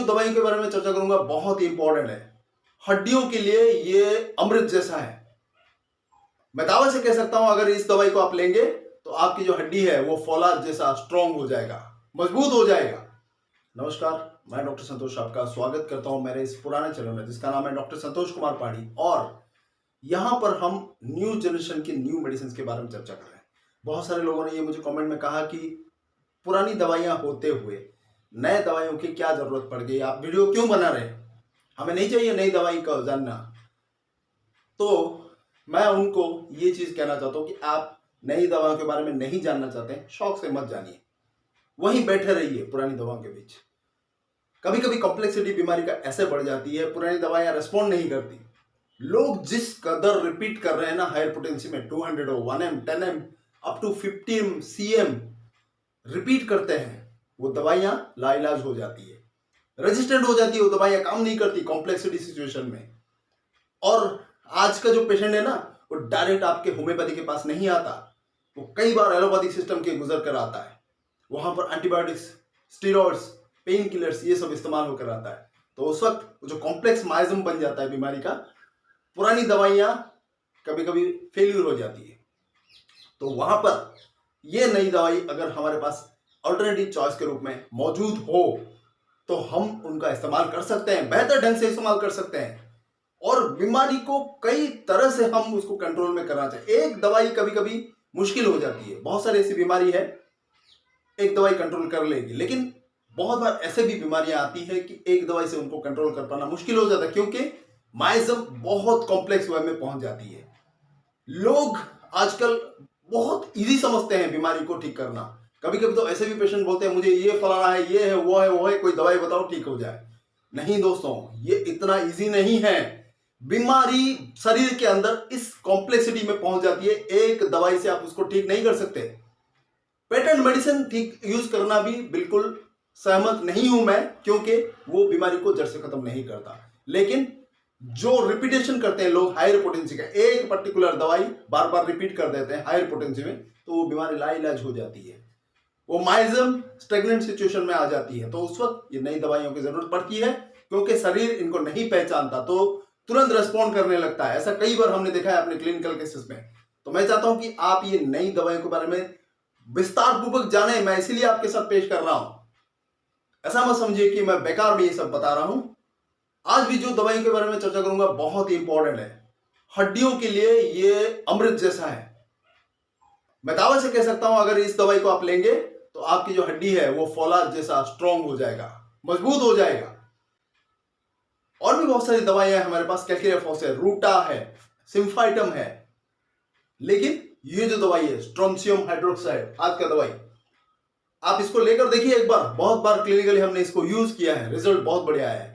जो दवाई के बारे में चर्चा करूंगा बहुत ही इंपॉर्टेंट है। हड्डियों के लिए ये अमृत जैसा है। मैं दावा से कह सकता हूं अगर इस दवाई को आप लेंगे तो आपकी जो हड्डी है वो फौलाद जैसा स्ट्रांग हो जाएगा, मजबूत हो जाएगा। नमस्कार, मैं डॉक्टर संतोष आपका स्वागत करता हूं मेरे इस पुराने चैनल में जिसका नाम है डॉक्टर संतोष कुमार पाढ़ी। और यहां पर हम न्यू जनरेशन की न्यू मेडिसिन के बारे में चर्चा कर रहे हैं। बहुत सारे लोगों ने ये मुझे कमेंट में कहा कि पुरानी दवाइयां होते हुए नए दवाइयों की क्या जरूरत पड़ गई, आप वीडियो क्यों बना रहे हैं, हमें नहीं चाहिए नई दवाई का जानना। तो मैं उनको ये चीज कहना चाहता हूं कि आप नई दवाओं के बारे में नहीं जानना चाहते हैं, शौक से मत जानिए, वहीं बैठे रहिए पुरानी दवाओं के बीच। कभी कभी कॉम्प्लेक्सिटी बीमारी का ऐसे बढ़ जाती है, पुरानी दवाइयां रेस्पॉन्ड नहीं करती। लोग जिस कदर रिपीट कर रहे हैं ना, हायर पोटेंसी में 200 हो, 1M 10M up to 50 CM repeat करते हैं, वो दवाइयां लाइलाज हो जाती है, रेजिस्टेंट हो जाती है, वो दवाइयां काम नहीं करती कॉम्प्लेक्सिटी सिचुएशन में। और आज का जो पेशेंट है ना, वो डायरेक्ट आपके होम्योपैथी के पास नहीं आता, वो कई बार एलोपैथिक सिस्टम के गुजर कर आता है। वहां पर एंटीबायोटिक्स, स्टीरॉइड्स, पेन किलर्स ये सब इस्तेमाल होकर आता है। तो उस वक्त जो कॉम्प्लेक्स माइज्म बन जाता है बीमारी का, पुरानी दवाइयां कभी कभी फेल्यूर हो जाती है। तो वहां पर ये नई दवाई अगर हमारे पास अल्टरनेटिव चॉइस के रूप में मौजूद हो तो हम उनका इस्तेमाल कर सकते हैं, बेहतर ढंग से इस्तेमाल कर सकते हैं और बीमारी को कई तरह से हम उसको कंट्रोल में करना चाहिए। एक दवाई कभी कभी मुश्किल हो जाती है, बहुत सारी ऐसी बीमारी है एक दवाई कंट्रोल कर लेगी, लेकिन बहुत बार ऐसे भी बीमारियां आती है कि एक दवाई से उनको कंट्रोल कर पाना मुश्किल हो जाता है, क्योंकि माइज्म बहुत कॉम्प्लेक्स वे में पहुंच जाती है। लोग आजकल बहुत इजी समझते हैं बीमारी को ठीक करना। कभी कभी तो ऐसे भी पेशेंट बोलते हैं मुझे ये फलाना है, ये है, वो है, कोई दवाई बताओ ठीक हो जाए। नहीं दोस्तों, ये इतना इजी नहीं है। बीमारी शरीर के अंदर इस कॉम्प्लेक्सिटी में पहुंच जाती है, एक दवाई से आप उसको ठीक नहीं कर सकते। पेटेंट मेडिसिन ठीक यूज करना भी बिल्कुल सहमत नहीं हूं मैं, क्योंकि वो बीमारी को जड़ से खत्म नहीं करता। लेकिन जो रिपीटेशन करते हैं लोग हायर पोटेंसी का, एक पर्टिकुलर दवाई बार बार रिपीट कर देते हैं हायर पोटेंसी में, तो वो बीमारी लाइलाज हो जाती है, वो माइज्म स्टेगनेंट सिचुएशन में आ जाती है। तो उस वक्त ये नई दवाइयों की जरूरत पड़ती है, क्योंकि शरीर इनको नहीं पहचानता तो तुरंत रेस्पॉन्ड करने लगता है। ऐसा कई बार हमने देखा है अपने क्लिनिकल केसेस में। तो मैं चाहता हूं कि आप ये नई दवाइयों के बारे में विस्तार पूर्वक जाने, मैं इसीलिए आपके साथ पेश कर रहा हूं। ऐसा मत समझिए कि मैं बेकार में ये सब बता रहा हूं। आज भी जो दवाइयों के बारे में चर्चा करूंगा बहुत ही इंपॉर्टेंट है। हड्डियों के लिए ये अमृत जैसा है। मैं दावा से कह सकता हूं अगर इस दवाई को आप लेंगे तो आपकी जो हड्डी है वो फौलाद जैसा स्ट्रांग हो जाएगा, मजबूत हो जाएगा। और भी बहुत सारी दवाइयां हमारे पास, कैल्केरियाफॉस है, रूटा है, सिम्फाइटम है, लेकिन ये जो दवाई है स्ट्रोंशियम हाइड्रोक्साइड, आज का दवाई, आप इसको लेकर देखिए एक बार। बहुत बार क्लिनिकली हमने इसको यूज किया है, रिजल्ट बहुत बढ़िया है।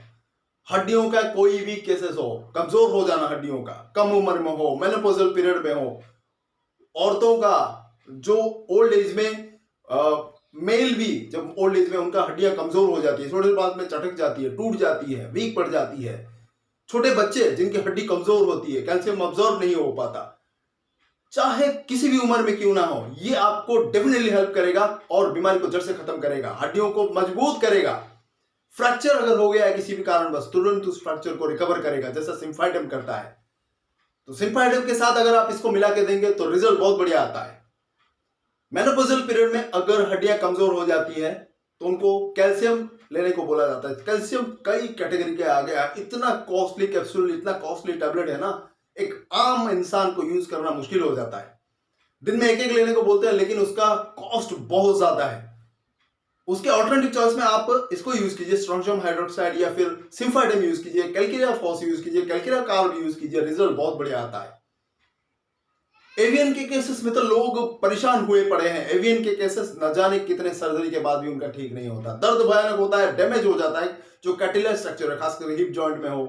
हड्डियों का कोई भी केसेस हो, कमजोर हो जाना हड्डियों का, कम उम्र में हो, मेनोपॉजल पीरियड में हो, औरतों का जो ओल्ड एज में, मेल भी जब ओल्ड एज में उनका हड्डियां कमजोर हो जाती है, थोड़ी देर बाद में चटक जाती है, टूट जाती है, वीक पड़ जाती है, छोटे बच्चे जिनकी हड्डी कमजोर होती है, कैल्शियम अब्जॉर्ब नहीं हो पाता, चाहे किसी भी उम्र में क्यों ना हो, ये आपको डेफिनेटली हेल्प करेगा और बीमारी को जड़ से खत्म करेगा, हड्डियों को मजबूत करेगा। फ्रैक्चर अगर हो गया है किसी भी कारणवश, तुरंत उस फ्रैक्चर को रिकवर करेगा, जैसा सिम्फाइटम करता है। तो सिम्फाइटम के साथ अगर आप इसको मिला के देंगे तो रिजल्ट बहुत बढ़िया आता है। मेनोपॉजल पीरियड में अगर हड्डियां कमजोर हो जाती है तो उनको कैल्शियम लेने को बोला जाता है। कैल्शियम कई कैटेगरी के आ गया, इतना कॉस्टली कैप्सूल, इतना कॉस्टली टैबलेट है ना, एक आम इंसान को यूज करना मुश्किल हो जाता है। दिन में एक एक लेने को बोलते हैं, लेकिन उसका कॉस्ट बहुत ज्यादा है। उसके ऑल्टरनेटिव चॉइस में आप इसको यूज कीजिए, स्ट्रोंशियम हाइड्रोक्साइड या फिर सिम्फाइटम यूज कीजिए, कैल्केरियाफॉस यूज कीजिए, कैल्केरिया कार्ब यूज कीजिए, रिजल्ट बहुत बढ़िया आता है। एवियन के केसेस में तो लोग परेशान हुए पड़े हैं। एवियन के केसेस न जाने कितने सर्जरी के बाद भी उनका ठीक नहीं होता, दर्द भयानक होता है, डैमेज हो जाता है जो कार्टिलेज स्ट्रक्चर है, खासकर हिप जॉइंट में हो।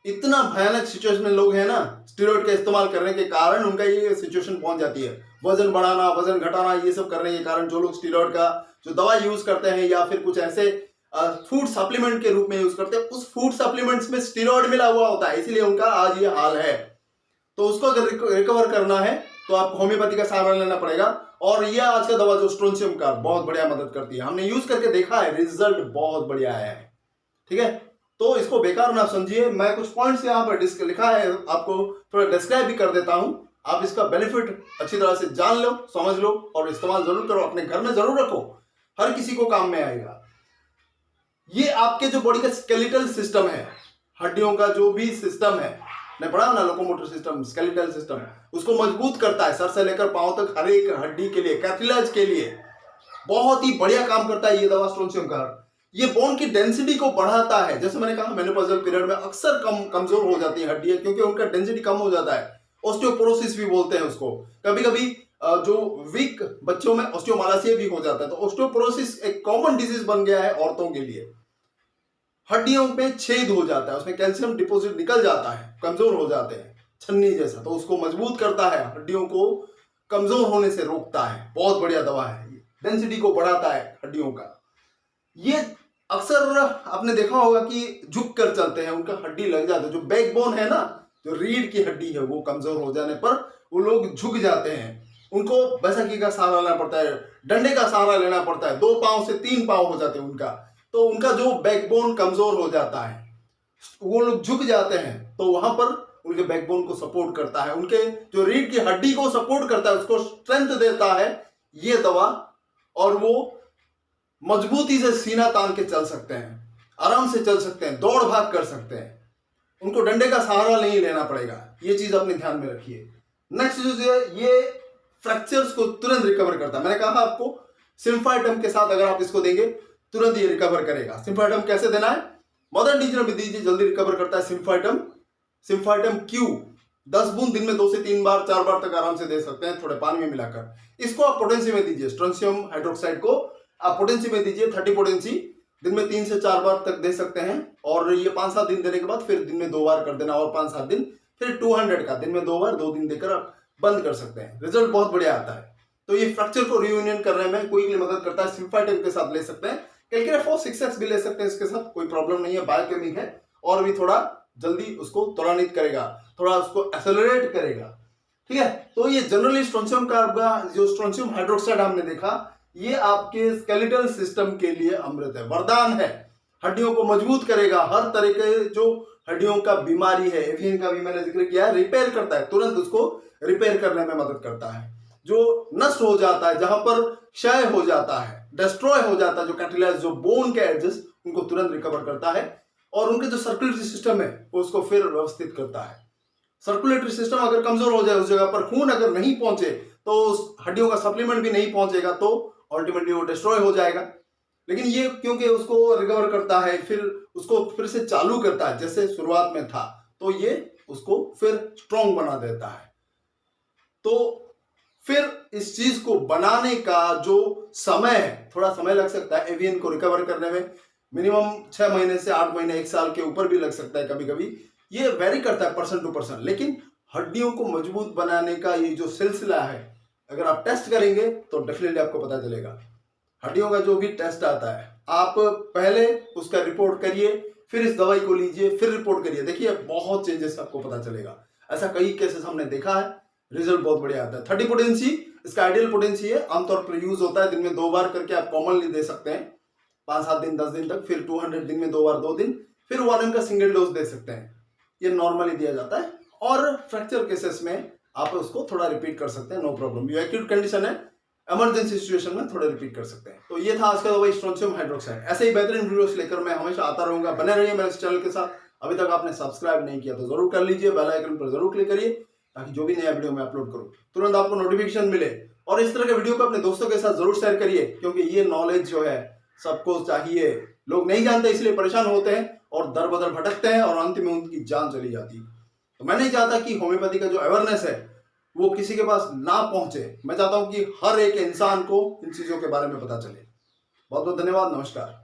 इतना भयानक सिचुएशन में लोग हैं ना, स्टेरॉइड का इस्तेमाल करने के कारण उनका ये सिचुएशन पहुंच जाती है। वजन बढ़ाना, वजन घटाना, ये सब करने के कारण जो लोग स्टेरॉइड का जो दवा यूज करते हैं या फिर कुछ ऐसे फूड सप्लीमेंट के रूप में यूज करते हैं, उस फूड सप्लीमेंट्स में स्टेरॉइड मिला हुआ होता है, इसलिए उनका आज ये हाल है। तो उसको अगर रिकवर करना है तो आपको होम्योपैथी का सहारा लेना पड़ेगा। और ये आज का दवा जो स्ट्रोंशियम का बहुत बढ़िया मदद करती है, हमने यूज करके देखा है, रिजल्ट बहुत बढ़िया आया है। ठीक है, तो इसको बेकार ना समझिए। मैं कुछ पॉइंट्स यहाँ पर लिखा है, आपको थोड़ा डिस्क्राइब भी कर देता हूँ। आप इसका बेनिफिट अच्छी तरह से जान लो, समझ लो और इस्तेमाल जरूर करो, अपने घर में जरूर रखो, हर किसी को काम में आएगा। ये आपके जो बॉडी का स्केलेटल सिस्टम है, हड्डियों का जो भी सिस्टम है, मैं पढ़ा ना, लोकोमोटर सिस्टम, स्केलेटल सिस्टम, उसको मजबूत करता है। सर से लेकर पांव तक हर एक हड्डी के लिए, कैर्टिलेज के लिए बहुत ही बढ़िया काम करता है ये दवा स्ट्रोंशियम कार्ब। ये बोन की डेंसिटी को बढ़ाता है। जैसे मैंने कहा, मेनोपॉजल पीरियड में अक्सर कमजोर हो जाती है हड्डियां, क्योंकि उनका डेंसिटी कम हो जाता है। ऑस्टियोपोरोसिस भी बोलते हैं उसको। कभी कभी जो वीक बच्चों में ऑस्टियोमालासिया भी हो जाता है। तो ऑस्टियोपोरोसिस एक कॉमन डिजीज बन गया है औरतों के लिए। हड्डियों पे छेद हो जाता है, उसमें कैल्शियम डिपॉजिट निकल जाता है, कमजोर हो जाते हैं छन्नी जैसा, तो उसको मजबूत करता है, हड्डियों को कमजोर होने से रोकता है। बहुत बढ़िया दवा है, डेंसिटी को बढ़ाता है हड्डियों का। ये अक्सर आपने देखा होगा कि झुक कर चलते हैं, उनका हड्डी लग जाता है। जो बैकबोन है ना, जो रीढ़ की हड्डी है, वो कमजोर हो जाने पर वो लोग झुक जाते हैं। उनको बैसाखी का सहारा लेना पड़ता है, डंडे का सहारा लेना पड़ता है, 2 पांव से 3 पांव हो जाते हैं उनका। तो उनका जो बैकबोन कमजोर हो जाता है, वो लोग झुक जाते हैं, तो वहां पर उनके बैकबोन को सपोर्ट करता है, उनके जो रीढ़ की हड्डी को सपोर्ट करता है, उसको स्ट्रेंथ देता है ये दवा। और वो मजबूती से सीना तान के चल सकते हैं, आराम से चल सकते हैं, दौड़ भाग कर सकते हैं, उनको डंडे का सहारा नहीं लेना पड़ेगा। ये चीज अपने ध्यान में रखिए। नेक्स्ट जो है, ये फ्रैक्चर्स को तुरंत रिकवर करता है। मैंने कहा आपको सिम्फाइटम के साथ अगर आप इसको देंगे तुरंत ये रिकवर करेगा। सिम्फाइटम कैसे देना है, मदर टीचर भी दीजिए, जल्दी रिकवर करता है। सिम्फाइटम क्यू 10 बूंद दिन में 2 से 3 बार 4 बार तक आराम से दे सकते हैं, थोड़े पानी में मिलाकर। इसको आप पोटेंसी में दीजिए, स्ट्रोंशियम हाइड्रोक्साइड को आप पोटेंसी में दीजिए, 30 पोटेंसी दिन में 3 से 4 बार तक दे सकते हैं। और ये 5-7 दिन देने के बाद फिर दिन में 2 बार कर देना, और 5-7 दिन, फिर 200 का दिन में 2 बार 2 दिन देकर आप बंद कर सकते हैं। रिजल्ट बहुत बढ़िया आता है। तो ये फ्रैक्चर को रियूनियन करने में कोई भी मदद करता है। सिम्फाइटम के साथ ले सकते हैं, कैलकेरा 6x भी ले सकते हैं, इसके साथ कोई प्रॉब्लम नहीं है। बायोकेमिक है और भी थोड़ा जल्दी उसको त्वरान्वित करेगा, थोड़ा उसको एक्सेलरेट करेगा, ठीक है। तो ये जनरली स्ट्रोंशियम कार्ब का जो स्ट्रोंशियम हाइड्रोक्साइड हमने देखा, ये आपके स्केलेटल सिस्टम के लिए अमृत है, वरदान है। हड्डियों को मजबूत करेगा, हर तरह के जो हड्डियों का बीमारी है, एवियन का भी मैंने जिक्र किया है, रिपेयर करता है, तुरंत उसको रिपेयर करने में मदद करता है। जो नष्ट हो जाता है, जहां पर क्षय हो जाता है, डिस्ट्रॉय हो जाता है, जो कैर्टिलेज, जो बोन के एडजस्ट, उनको तुरंत रिकवर करता है। और उनके जो सर्कुलेटरी सिस्टम है वो उसको फिर व्यवस्थित करता है। सर्कुलेटरी सिस्टम अगर कमजोर हो जाए, उस जगह पर खून अगर नहीं पहुंचे, तो उस हड्डियों का सप्लीमेंट भी नहीं पहुंचेगा, तो अल्टीमेटली वो डिस्ट्रॉय हो जाएगा। लेकिन ये क्योंकि उसको रिकवर करता है, फिर उसको फिर से चालू करता है जैसे शुरुआत में था, तो ये उसको फिर स्ट्रॉन्ग बना देता है। तो फिर इस चीज को बनाने का जो समय है, थोड़ा समय लग सकता है एवियन को रिकवर करने में, मिनिमम 6 महीने से 8 महीने, 1 साल के ऊपर भी लग सकता है कभी कभी, ये वेरी करता है पर्सन टू पर्सन। लेकिन हड्डियों को मजबूत बनाने का ये जो सिलसिला है, अगर आप टेस्ट करेंगे तो डेफिनेटली आपको पता चलेगा। हड्डियों का जो भी टेस्ट आता है, आप पहले उसका रिपोर्ट करिए, फिर इस दवाई को लीजिए, फिर रिपोर्ट करिए, देखिए बहुत चेंजेस आपको पता चलेगा। ऐसा कई केसेस हमने देखा है, रिजल्ट बहुत बढ़िया आता है। 30 पोटेंसी इसका आइडियल पोटेंसी है, आमतौर पर यूज होता है, दिन में 2 बार करके आप कॉमनली दे सकते हैं, 5-7 दिन 10 दिन तक, फिर 200 दिन में 2 बार 2 दिन, फिर 1 दिन का सिंगल डोज दे सकते हैं, ये नॉर्मली दिया जाता है। और फ्रैक्चर केसेस में आप उसको थोड़ा रिपीट कर सकते हैं, नो प्रॉब्लम। ये एक्यूट कंडीशन है, इमरजेंसी सिचुएशन में थोड़ा रिपीट कर सकते हैं। तो ये था आज का दवाई स्ट्रोंशियम हाइड्रोक्साइड। ऐसे ही बेहतरीन वीडियोस लेकर मैं हमेशा आता रहूंगा, बने रहिए मेरे इस चैनल के साथ। अभी तक आपने सब्सक्राइब नहीं किया तो जरूर कर लीजिए, बेल आइकन पर जरूर क्लिक करिए, ताकि जो भी नया वीडियो मैं अपलोड करूं तुरंत आपको नोटिफिकेशन मिले। और इस तरह के वीडियो को अपने दोस्तों के साथ जरूर शेयर करिए, क्योंकि ये नॉलेज जो है सबको चाहिए। लोग नहीं जानते इसलिए परेशान होते हैं और दर बदर भटकते हैं और अंत में उनकी जान चली जाती है। तो मैं नहीं चाहता कि होम्योपैथी का जो अवेयरनेस है वो किसी के पास ना पहुंचे। मैं चाहता हूं कि हर एक इंसान को इन चीजों के बारे में पता चले। बहुत बहुत धन्यवाद, नमस्कार।